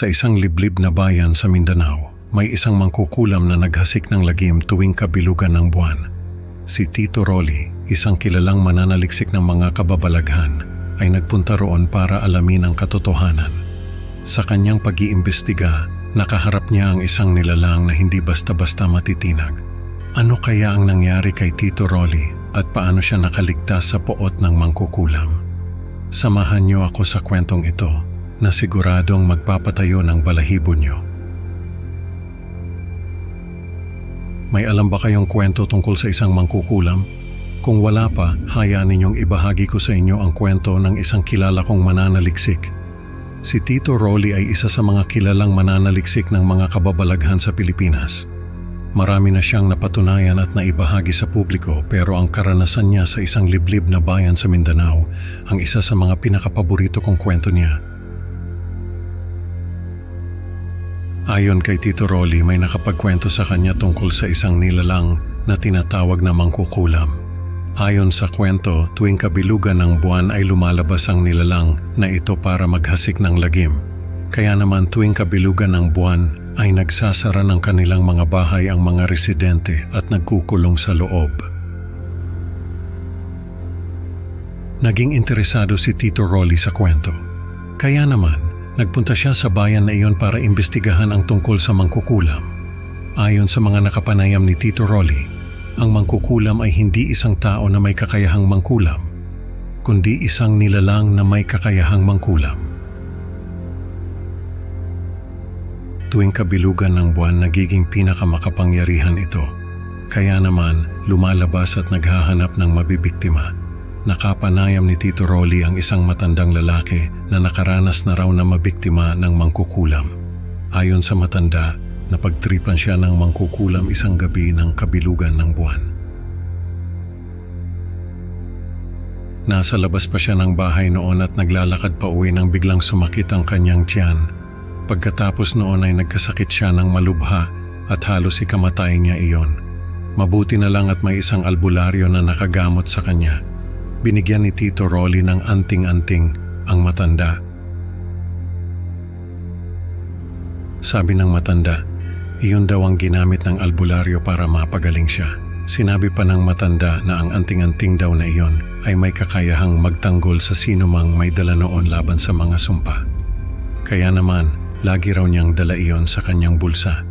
Sa isang liblib na bayan sa Mindanao, may isang mangkukulam na naghasik ng lagim tuwing kabilugan ng buwan. Si Tito Rolly, isang kilalang mananaliksik ng mga kababalaghan, ay nagpunta roon para alamin ang katotohanan. Sa kanyang pag-iimbestiga, nakaharap niya ang isang nilalang na hindi basta-basta matitinag. Ano kaya ang nangyari kay Tito Rolly at paano siya nakaligtas sa poot ng mangkukulam? Samahan niyo ako sa kwentong ito na siguradong magpapatayo ng balahibo niyo. May alam ba kayong kwento tungkol sa isang mangkukulam? Kung wala pa, hayaan ninyong ibahagi ko sa inyo ang kwento ng isang kilala kong mananaliksik. Si Tito Rolly ay isa sa mga kilalang mananaliksik ng mga kababalaghan sa Pilipinas. Marami na siyang napatunayan at naibahagi sa publiko, pero ang karanasan niya sa isang liblib na bayan sa Mindanao ang isa sa mga pinakapaborito kong kwento niya. Ayon kay Tito Rolly, may nakapagkwento sa kanya tungkol sa isang nilalang na tinatawag na mangkukulam. Ayon sa kwento, tuwing kabilugan ng buwan ay lumalabas ang nilalang na ito para maghasik ng lagim. Kaya naman tuwing kabilugan ng buwan ay nagsasara ng kanilang mga bahay ang mga residente at nagkukulong sa loob. Naging interesado si Tito Rolly sa kwento. Kaya naman, nagpunta siya sa bayan na iyon para imbestigahan ang tungkol sa mangkukulam. Ayon sa mga nakapanayam ni Tito Rolly, ang mangkukulam ay hindi isang tao na may kakayahang mangkulam, kundi isang nilalang na may kakayahang mangkulam. Tuwing kabilugan ng buwan, nagiging pinakamakapangyarihan ito. Kaya naman, lumalabas at naghahanap ng mabibiktima. Nakapanayam ni Tito Rolly ang isang matandang lalaki na nakaranas na raw na mabiktima ng mangkukulam. Ayon sa matanda, napagtripan siya ng mangkukulam isang gabi ng kabilugan ng buwan. Nasa labas pa siya ng bahay noon at naglalakad pa uwi nang biglang sumakit ang kanyang tiyan. Pagkatapos noon ay nagkasakit siya ng malubha at halos ikamatay niya iyon. Mabuti na lang at may isang albularyo na nakagamot sa kanya. Binigyan ni Tito Rolly ng anting-anting ang matanda. Sabi ng matanda, iyon daw ang ginamit ng albularyo para mapagaling siya. Sinabi pa ng matanda na ang anting-anting daw na iyon ay may kakayahang magtanggol sa sinumang may dala noon laban sa mga sumpa. Kaya naman, lagi raw niyang dala iyon sa kanyang bulsa.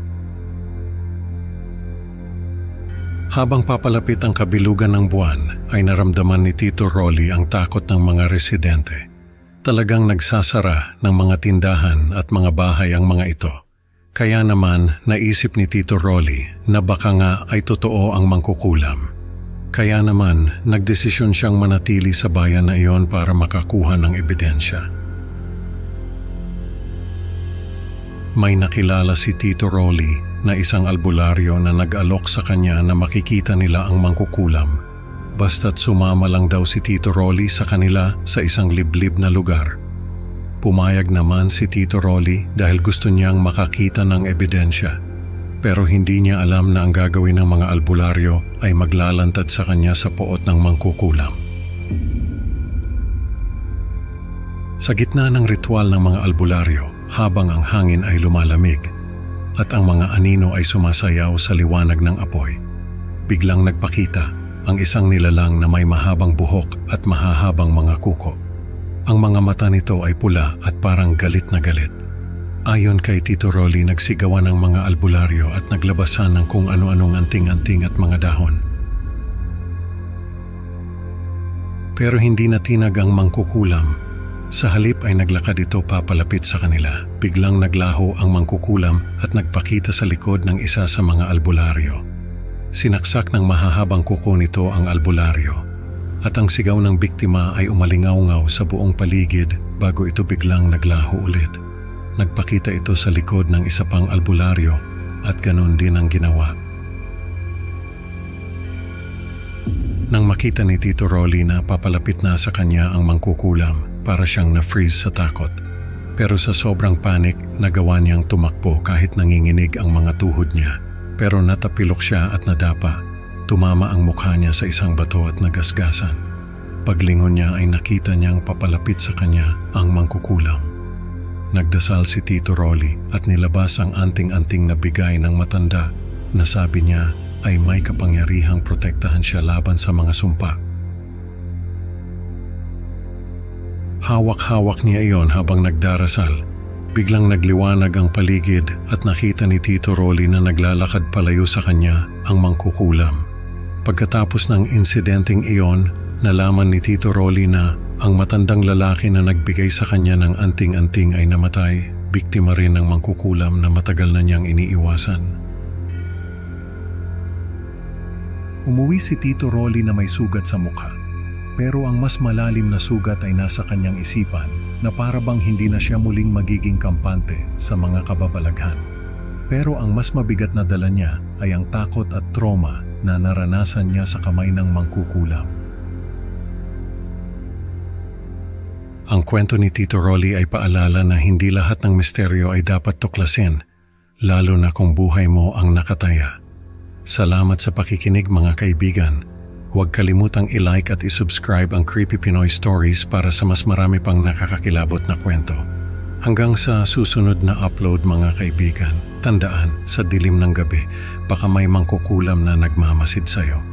Habang papalapit ang kabilugan ng buwan, ay naramdaman ni Tito Rolly ang takot ng mga residente. Talagang nagsasara ng mga tindahan at mga bahay ang mga ito. Kaya naman, naisip ni Tito Rolly na baka nga ay totoo ang mangkukulam. Kaya naman, nagdesisyon siyang manatili sa bayan na iyon para makakuha ng ebidensya. May nakilala si Tito Rolly na isang albularyo na nag-alok sa kanya na makikita nila ang mangkukulam. Basta't sumama lang daw si Tito Rolly sa kanila sa isang liblib na lugar. Pumayag naman si Tito Rolly dahil gusto niyang makakita ng ebidensya. Pero hindi niya alam na ang gagawin ng mga albularyo ay maglalantad sa kanya sa poot ng mangkukulam. Sa gitna ng ritual ng mga albularyo, habang ang hangin ay lumalamig at ang mga anino ay sumasayaw sa liwanag ng apoy, biglang nagpakita ang isang nilalang na may mahabang buhok at mahahabang mga kuko. Ang mga mata nito ay pula at parang galit na galit. Ayon kay Tito Rolly, nagsigawan ng mga albularyo at naglabasan ng kung ano-anong anting-anting at mga dahon. Pero hindi natinag ang mangkukulam. Sa halip ay naglakad ito papalapit sa kanila. Biglang naglaho ang mangkukulam at nagpakita sa likod ng isa sa mga albularyo. Sinaksak ng mahahabang kuko nito ang albularyo at ang sigaw ng biktima ay umalingaw-ngaw sa buong paligid bago ito biglang naglaho ulit. Nagpakita ito sa likod ng isa pang albularyo at ganun din ang ginawa. Nang makita ni Tito Rolly na papalapit na sa kanya ang mangkukulam, para siyang na-freeze sa takot. Pero sa sobrang panik, nagawa niyang tumakbo kahit nanginginig ang mga tuhod niya. Pero natapilok siya at nadapa. Tumama ang mukha niya sa isang bato at nagasgasan. Paglingon niya ay nakita niyang papalapit sa kanya ang mangkukulam. nagdasal si Tito Rolly at nilabas ang anting-anting na bigay ng matanda na sabi niya ay may kapangyarihang protektahan siya laban sa mga sumpa. Hawak-hawak niya iyon habang nagdarasal. Biglang nagliwanag ang paligid at nakita ni Tito Rolly na naglalakad palayo sa kanya ang mangkukulam. Pagkatapos ng insidenteng iyon, nalaman ni Tito Rolly na ang matandang lalaki na nagbigay sa kanya ng anting-anting ay namatay, biktima rin ng mangkukulam na matagal na niyang iniiwasan. Umuwi si Tito Rolly na may sugat sa mukha, pero ang mas malalim na sugat ay nasa kanyang isipan na para bang hindi na siya muling magiging kampante sa mga kababalaghan. Pero ang mas mabigat na dala niya ay ang takot at trauma na naranasan niya sa kamay ng mangkukulam. Ang kwento ni Tito Rolly ay paalala na hindi lahat ng misteryo ay dapat tuklasin, lalo na kung buhay mo ang nakataya. Salamat sa pakikinig mga kaibigan. Huwag kalimutang i-like at i-subscribe ang Creepy Pinoy Stories para sa mas marami pang nakakakilabot na kwento. Hanggang sa susunod na upload mga kaibigan, tandaan, sa dilim ng gabi, baka may mangkukulam na nagmamasid sa'yo.